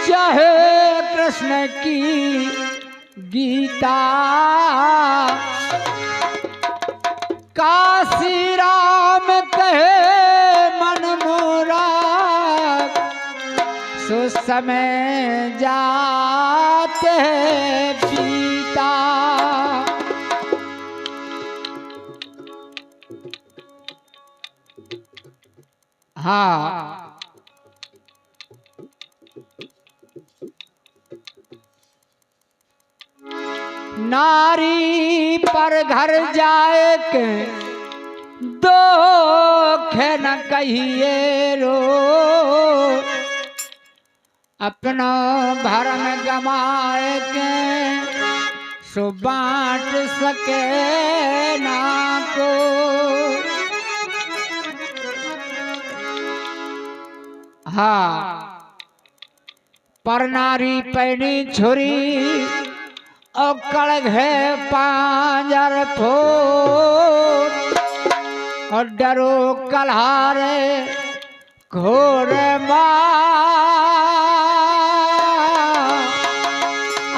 चाहे कृष्ण की गीता, काशी राम कहे मन मोरा, सो समय जाते बीता। हाँ, नारी पर घर जाए के दुख न कहिए रो, अपनो भरम गमाए के सो बांट सके ना को। हाँ, पर नारी पैनी छुरी और कड़घे पांजर फोड़, और डरो कल्हारे घोर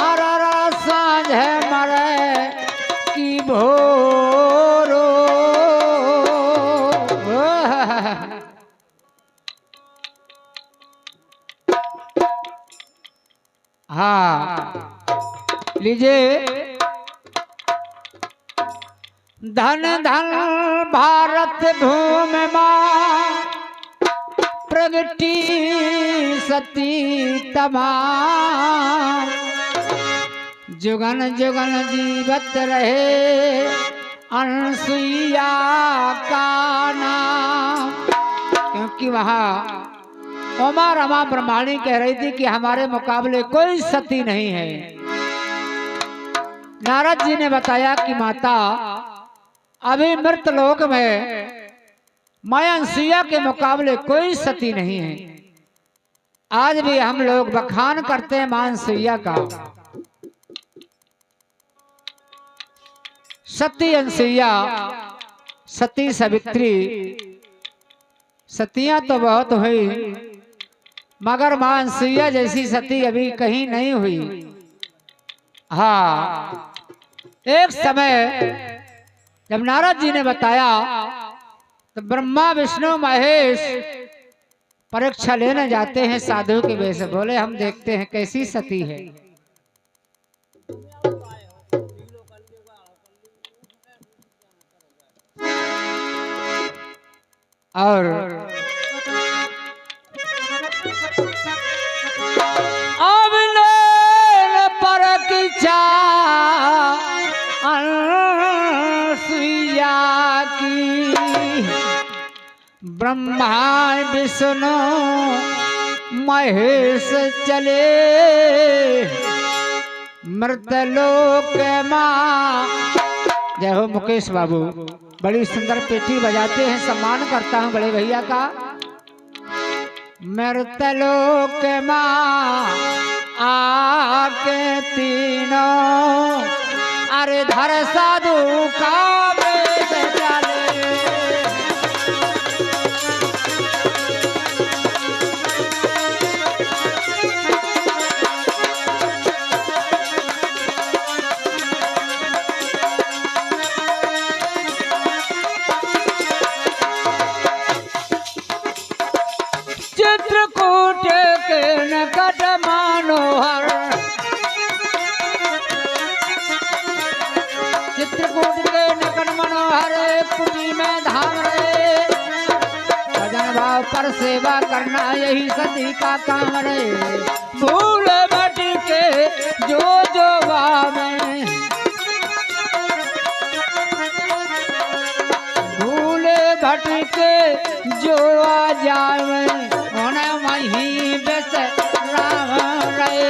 और सांझे मरे की भोरो। हाँ, लीजिए। धन धन भारत भूमि मां, प्रगति सती तमाम, जुगन जुगन जीवत रहे अनसुईया का नाम। क्योंकि वहाँ उमा रमा ब्रह्माणी कह रही थी कि हमारे मुकाबले कोई सती नहीं है। नारद जी ने बताया कि माता, अभी मृत लोक में माया अनसुईया के मुकाबले कोई सती नहीं है। आज भी हम लोग बखान करते हैं मां अनसुईया का। सती अनसुईया, सती सावित्री, सतियां तो बहुत हुई, मगर मां अनसुईया जैसी सती अभी कहीं नहीं हुई। हाँ, एक समय जब नारद जी ने बताया तो ब्रह्मा विष्णु महेश परीक्षा लेने जाते हैं साधु के वेश। बोले हम देखते हैं कैसी सती है। और अब पर की अनसुईया की, ब्रह्मा विष्णु महेश चले, मृतलोक मां। जय हो मुकेश बाबू, बड़ी सुंदर पेटी बजाते हैं, सम्मान करता हूं बड़े भैया का। मृतलोक मां आके तीनों, अरे धर साधु का वेश चले। चित्रकूट के निकट मनोहर, चित्रकूट के निकट मनोहर, कुटी में धाम रे, भजन भाव पर सेवा करना यही सती का काम रे। भूल भट के जो जो में, भूले भट के जो आ जावे, उन्हें वहीं बस राम रे।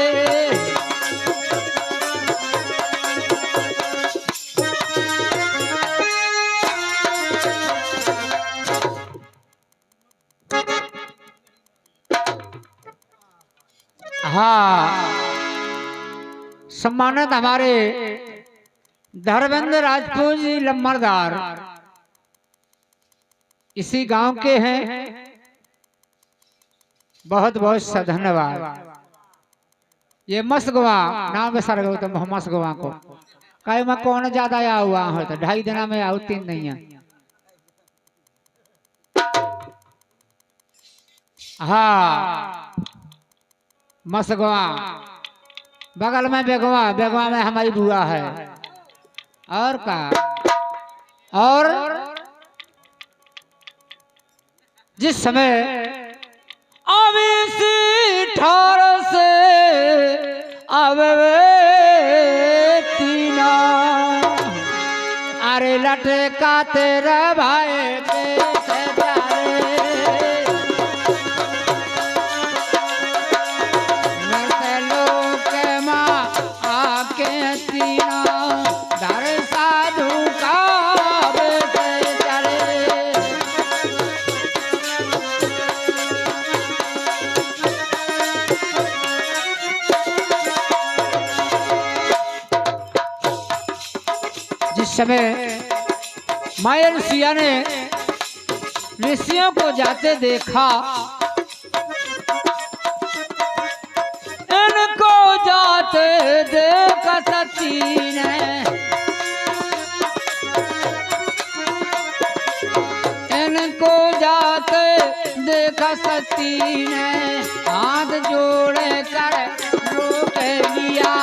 हाँ, सम्मानित हमारे धर्मेंद्र राजपूत जी लम्बरदार इसी गांव के हैं। बहुत बहुत धन्यवाद। ये मसगवा नाम के सर गो तो मसगवा को कहे मैं कौन ज्यादा आया हुआ हो तो 2.5 दिन में आऊ 3 नहीं है। हाँ मसगवा बगल में बेगवा, बेगवा में हमारी बुआ है। और का और जिस समय ठार से आवे तीना अरे लटका तेरा भाई के प्यारे लोग माँ आके तीना दर साधु का समय मायर सिया ने ऋषियों को जाते देखा, इनको जाते देखा सती ने, इनको जाते देखा सती ने हाथ जोड़े कर रोक लिया।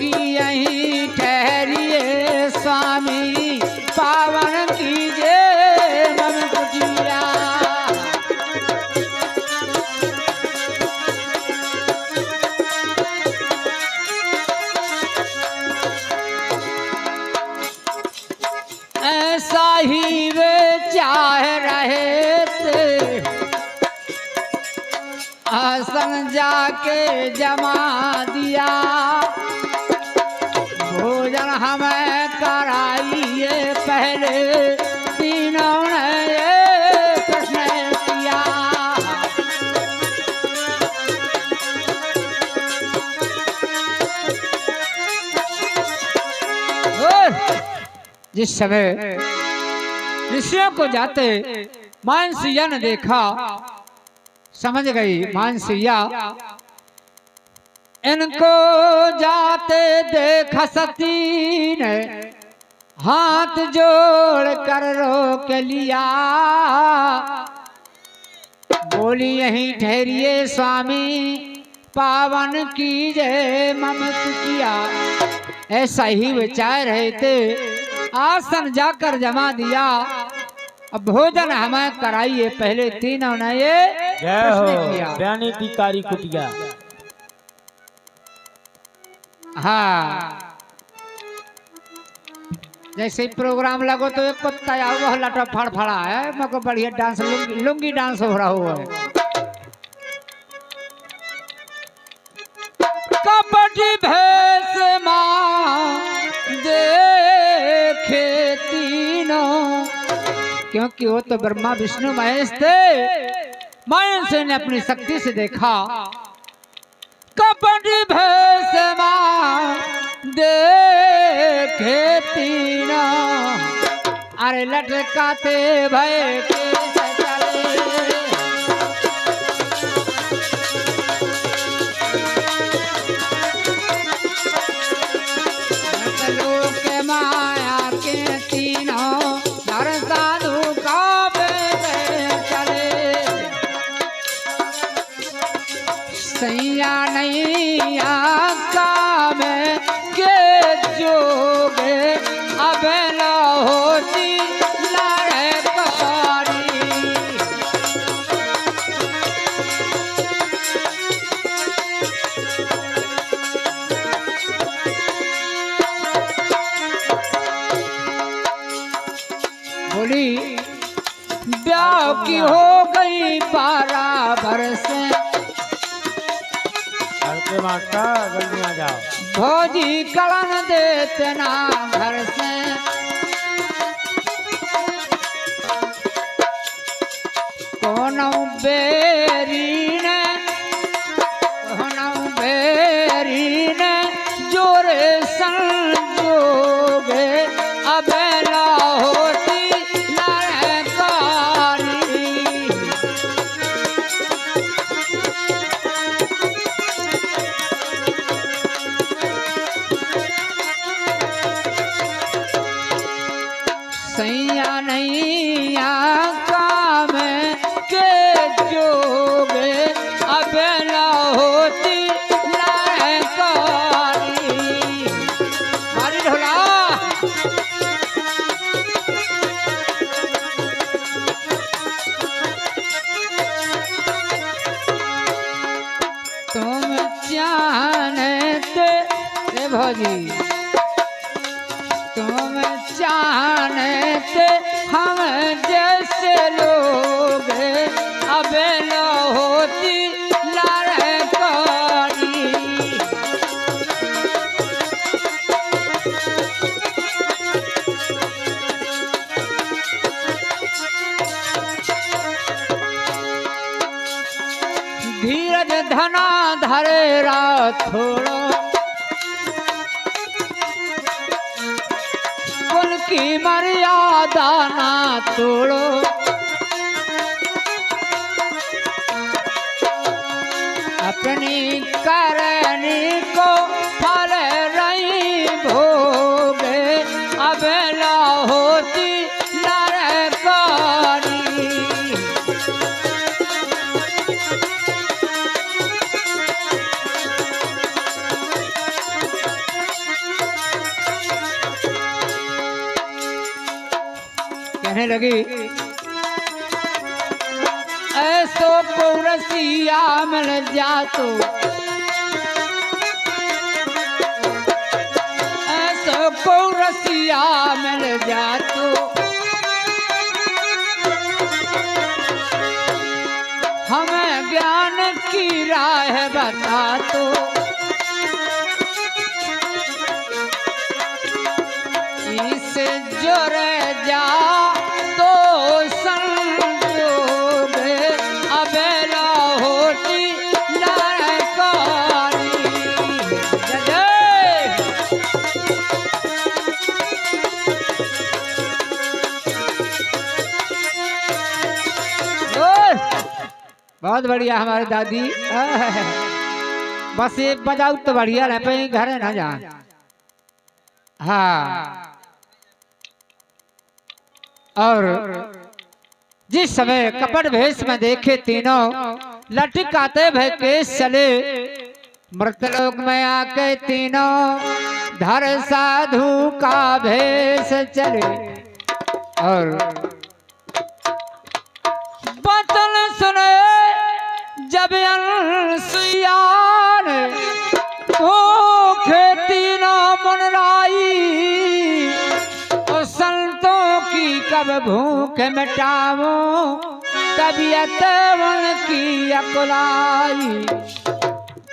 यहीं ठहरिए स्वामी पावन कीजिए नम कुटिया। ऐसा ही वे चाह रहे थे आसन जाके जमा दिया। भोजन हमें कराइए पहले तीनों ने ये प्रश्न किया। जिस समय ऋषियों को जाते मानसिया ने देखा, समझ गई मानसिया इनको जाते देखा सती ने हाथ जोड़ कर रोक लिया। बोली यहीं ठहरिए स्वामी पावन कीजिए मम कुटिया। ऐसा ही विचार रहे थे, आसन जाकर जमा दिया। अब भोजन हमें कराइए पहले तीनों ने ये प्रश्न किया। ज्ञानी कारी कुटिया। हाँ जैसे ही प्रोग्राम लगो तो एक कुत्ता वह लटा फड़फड़ा है, मेरे को बढ़िया डांस लुंगी डांस हो रहा हुआ है। कपटी भैंस माँ देखे तीनों, क्योंकि वो तो ब्रह्मा विष्णु महेश थे। महेश ने अपनी शक्ति से देखा कपटी भैंस माँ देखे तीनों अरे लटकाते भय के चले। के माया के तीनों नर साधु का चले। सैया नहीं आका में के जोगे अब न होती लड़े कारी। बोली ब्याह की हो गई 12 बरस माता जल्दी आ जाओ। भौजी कलन देते ना घर से, कोनो बेरी ने जोरे संजोगे अब ना होती लड़कारी। जी तुम चाहने थे हम जैसे लोग अब न होती लड़कड़ी। धीरज धना धरे राथोड़ो उनकी मर्यादा ना तोड़ो। अपनी करनी को फल रही भोग अब न होती लड़कड़ी। कहने लगी ऐसो पौरसिया मिल जा तो ऐसो पौरसिया मिल जा तो हमें ज्ञान की राह बता तो। इसे जुड़ जा तो संजोग अब न होती लड़कड़ी। बहुत बढ़िया हमारी दादी। बस एक बजाऊ तो बढ़िया रह पे घर है ना जा। हाँ और जिस समय कपट भेष में देखे तीनों लटकाते भय केस चले मृतलोक में आके तीनों धर साधु का भेष चले। और बचन सुने जब अनसुईया ने तीनों मुनराई संतों की कब भूख मिटावो तबीयत उनकी अकुलाई।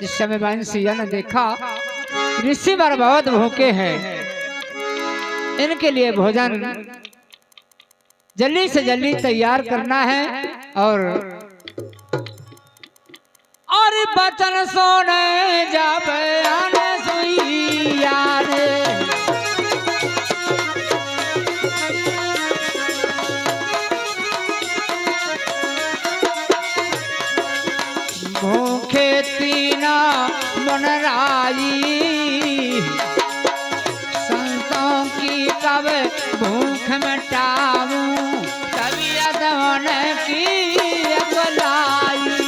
इस समय बंसिया ने देखा ऋषि वर बहुत भूखे हैं, इनके लिए भोजन जल्दी से जल्दी तैयार करना है। और बचन सोने जब अनसुईया ने भूखे तीना मुनराई संतों की कब भूख मिटाऊं तबीयत उनकी अकुलाई।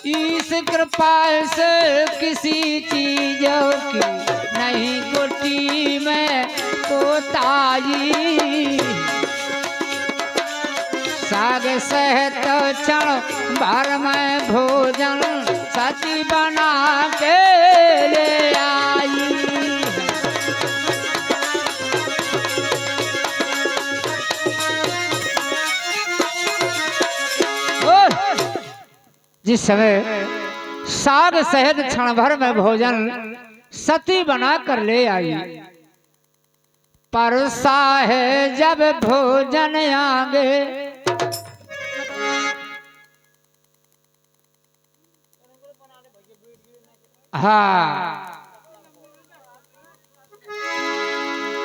इस कृपा से किसी चीजों की नहीं कुटी में कोताई। साग सहत क्षण भर में भोजन सती बना के ले आई। जिस समय साग शहद क्षण भर में भोजन सती बना कर ले आई। परसा है जब भोजन आगे हाँ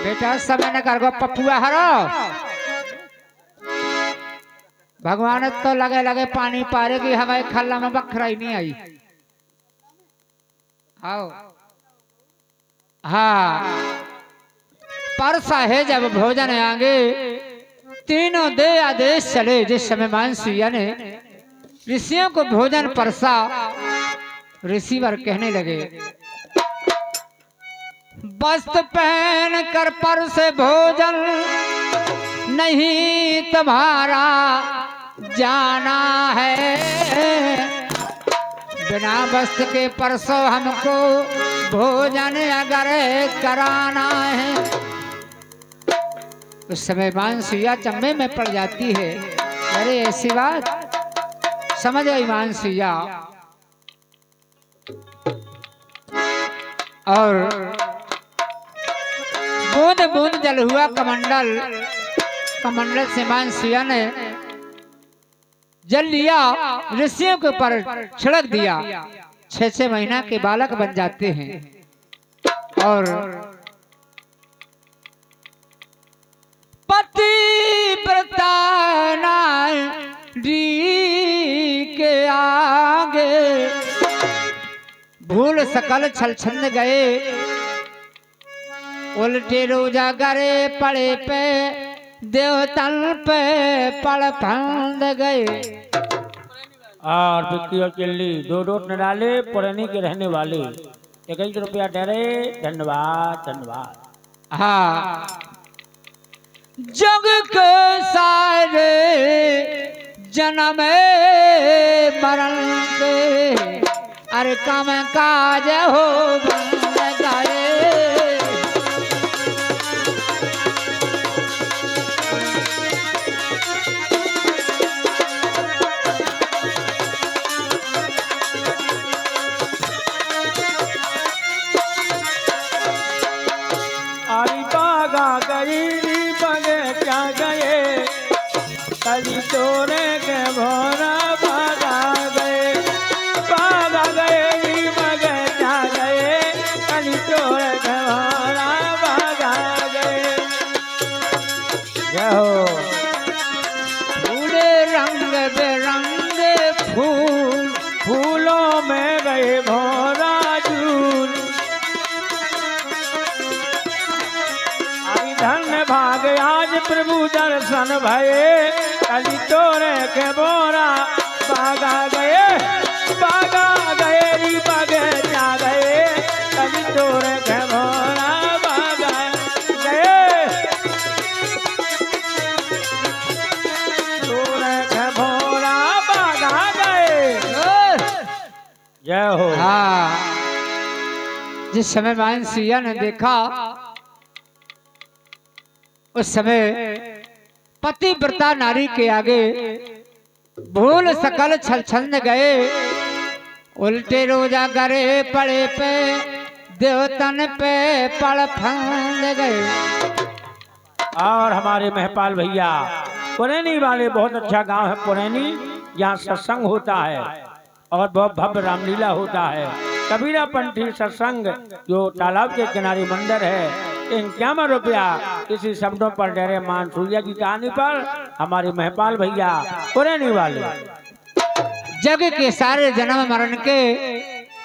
बेटा समय न कर पपुआ हरो भगवान तो लगे लगे पानी पारे की हमारे खल्ला में बखरा ही नहीं आई। आओ हाँ परसा है जब भोजन आगे तीनों दे आदेश चले। जिस समय मानसिया ने ऋषियों को भोजन परसा ऋषिवर कहने लगे वस्त्र पहन कर परसे भोजन नहीं तुम्हारा जाना है, बिना वस्त्र के परसों हमको भोजन अगर कराना है। उस समय मानसिया चम्मे में पड़ जाती है। अरे ऐसी बात समझ आई मानसिया। और बूंद बूंद जल हुआ कमंडल, कमंडल से मानसिया ने जल लिया, ऋषियों के ऊपर छिड़क दिया। 6-6 महीना के बालक बन जाते हैं। और पतिव्रता नारी के आगे भूल सकल छल छंद गए, उल्टे रोजा गरे पड़े पे देवतन पे पड़ फंद गए। और बिक्की और चिल्ली 2 रोट न डाले, पुरानी के रहने वाले 21 रुपया डरे। धन्यवाद धन्यवाद। हाँ, जग के सारे जन्म मरण के, अरे काम काज हो बन गए। कली तोरे के भोरा भागा गए, भागा गए मगे जा गए। कली तोरे के भोरा भागा गए। जय हो। फूले रंग बिरंगे फूल, फूलों में गए भोरा झूल। आई धन्य भाग आज प्रभु दर्शन भये। कली तोरे के बोरा भागा गए, भागा गए री बगे जा गए। कली तोरे के बोरा भागा गए, तोरे के बोरा भागा गए। जय हो। हाँ, जिस समय मानसिया ने देखा, उस समय पतिव्रता नारी के आगे भूल सकल छल छंद गए, उल्टे रोजा गरे पड़े पे देवतन पे पड़ फंद गए। और हमारे महपाल भैया पुरैनी वाले, बहुत अच्छा गांव है पुरैनी, यहाँ सत्संग होता है और बहुत भव्य रामलीला होता है। कबीरा पंथी सत्संग जो तालाब के किनारे मंदिर है। 51 रुपया इसी शब्दों पर डेरे मानसूया की कहानी पर हमारे महपाल भैया पुरैनी वाले। जग के सारे जन्म मरण के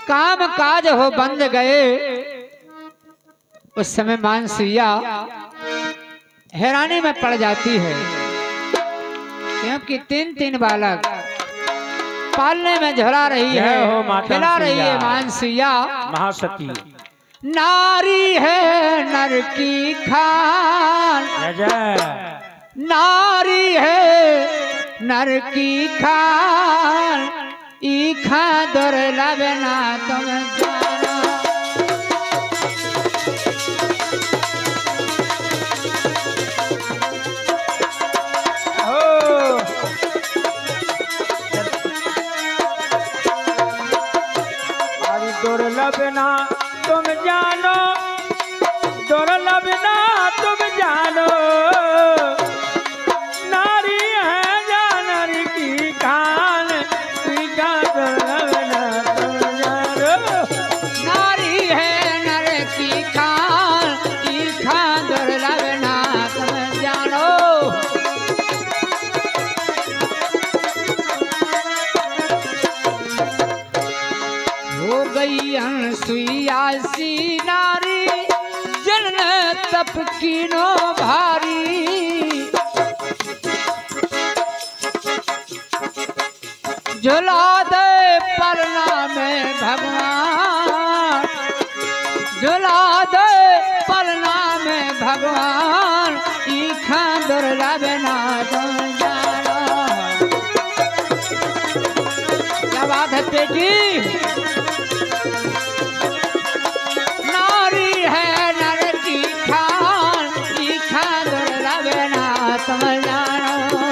काम काज हो बंद गए। उस समय मानसिया हैरानी में पड़ जाती है, क्योंकि 3-3 बालक पालने में झुला रही है, खिला रही है मानसिया। महासती नारी है नर की खान, नारी है नर की खान, ईखा दुर्लभ ना तुम जाना। दुर्लभ ना तुम जानो, दुर्लभ ना तुम जानो। नारी है जानर की खान, ईखा दुर्लभ ना तुम जानो। नारी है नर की खान, ईखा दुर्लभ ना तुम जानो। हो गई अनसुईया सी नारी, जन तप कीनो भारी। झुला दे परना में भगवान, झुला दे परना में भगवान, ईखा दुर्लभ ना तुम जानो। क्या बात है बेटी, नारी है नर की खान, तीखा दुर्लभ ना तुम जानो।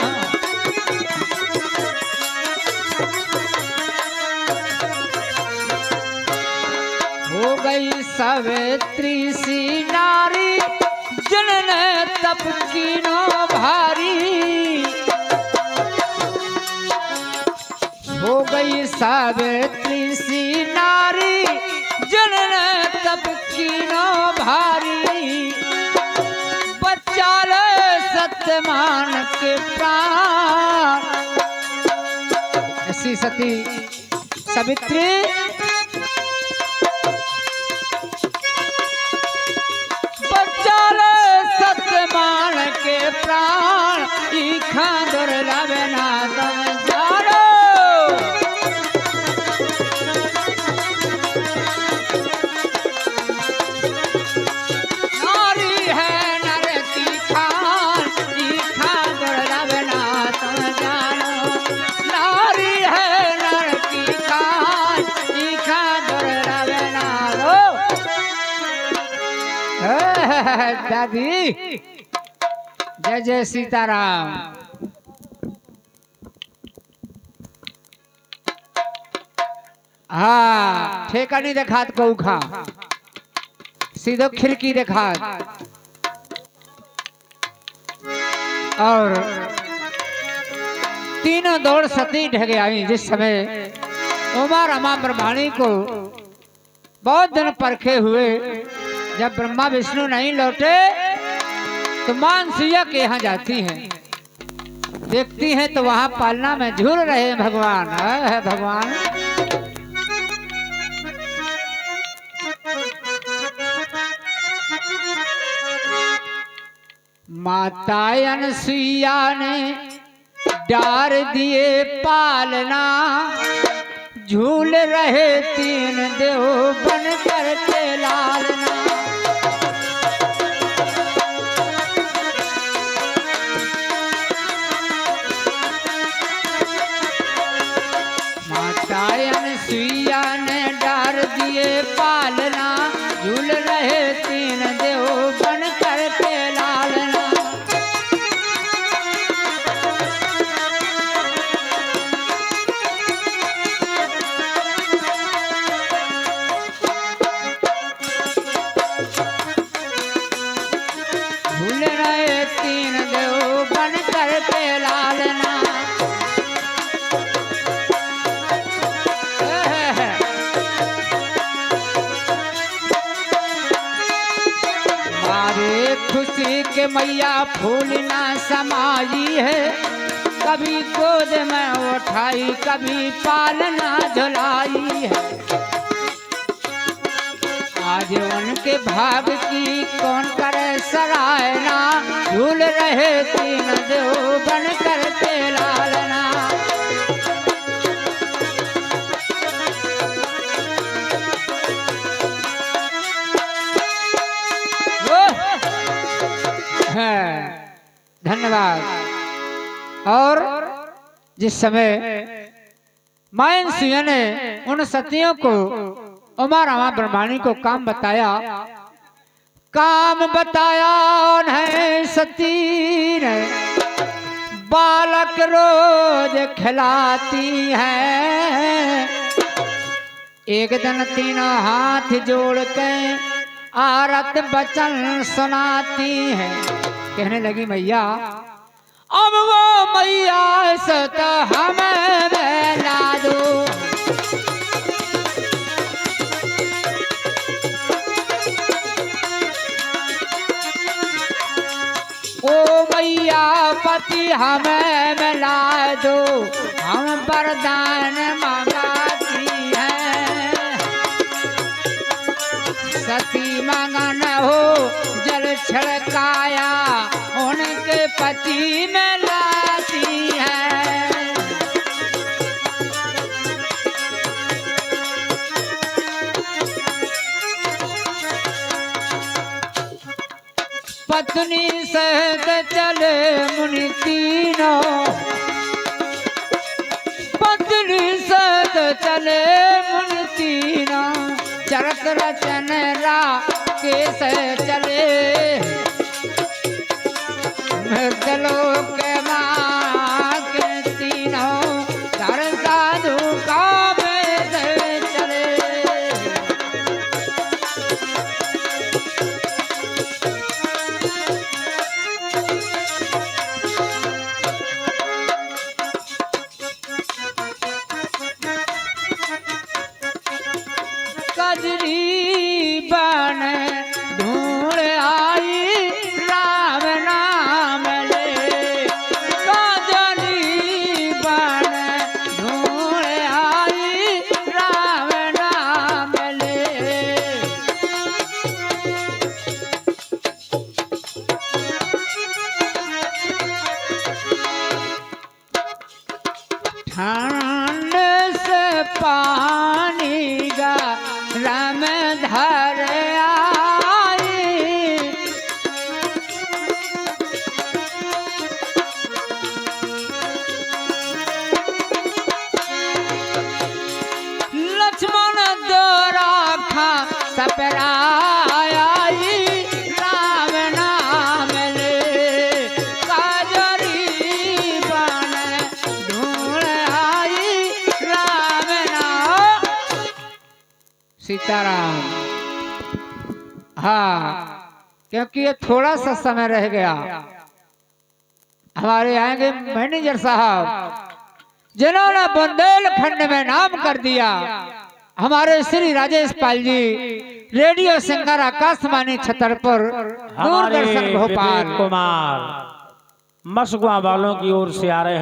हो गई सावित्री सी नारी, जिनने तप कीनो भारी। हो गई सावित्री सी नारी, जिनने तप कीनो भारी। बच्चा ले सत्यमान के प्राण, ऐसी सती सावित्री सत्यमान के प्राण, ईखा दुर्लभ ना तुम जानो। नारी है नर की खान, ईखा दुर्लभ ना तुम जानो। नारी है नर की खान, ईखा दुर्लभ ना लो। दादी जय जय सीताराम। हाँ ठेका नहीं देखात कऊ खा, सीधो खिड़की देखात। और तीनों दौड़ सती ढगे आई। जिस समय उमा रमा ब्रह्माणी को बहुत दिन परखे हुए, जब ब्रह्मा विष्णु नहीं लौटे तो मानसिया के यहाँ जाती हैं, देखती हैं तो वहां पालना में झूल रहे हैं भगवान। है भगवान माता अनसुईया ने डार दिए पालना, झूल रहे तीन देव बन करके लालना। माता अनसुईया ने डार दिए पालना, झूल रहे तीन देव बन करके लालना। झूल रहे तीन देव बन करके लालना। मारे खुशी के मैया फूल ना समाई है, कभी गोद में उठाई कभी पालना झुलाई है। आज उनके भाग की कौन करे सराहना, झूल रहे तीन देव बन करके लालना। धन्यवाद। और जिस समय मायन सिंह ने उन सतियों को उमा रमा ब्रह्माणी को काम बताया, काम बताया उन्हें सती ने, बालक रोज खिलाती है। एक दिन तीनों हाथ जोड़ के आरत बचन सुनाती है। कहने लगी मैया अब वो मैया से तो हमें मिला दो। ओ मैया पति हमें मिला दो, हम वरदान मांगती हैं। सती मगन हो जल छिड़काया, उनके पति में लाती है। पत्नी सहित चले मुनि तीनों, पत्नी सहित चले मुनि तीनों, चरत रचन राकेश चले, मृतलोक माँ के तीनों, धर्म साधु का वेश चले। कजरी बन ढूंढ आई राम नाम ले, कजरी बन ढूंढ आई राम नाम ले। ठंड से पानी गरम धर आई, लक्ष्मण दोराखा सपराई राम नाम ले, काजरी बन ढूंढ आई राम नाम। सीताराम। हाँ, क्योंकि ये थोड़ा सा समय रह गया, हमारे आएंगे मैनेजर साहब जिन्होंने बुंदेलखंड में नाम कर दिया, हमारे श्री राजेश पाल जी, रेडियो सिंगर आकाशवाणी छतरपुर, दूरदर्शन भोपाल। कुमार मसगुआ वालों की ओर से आ रहे हैं।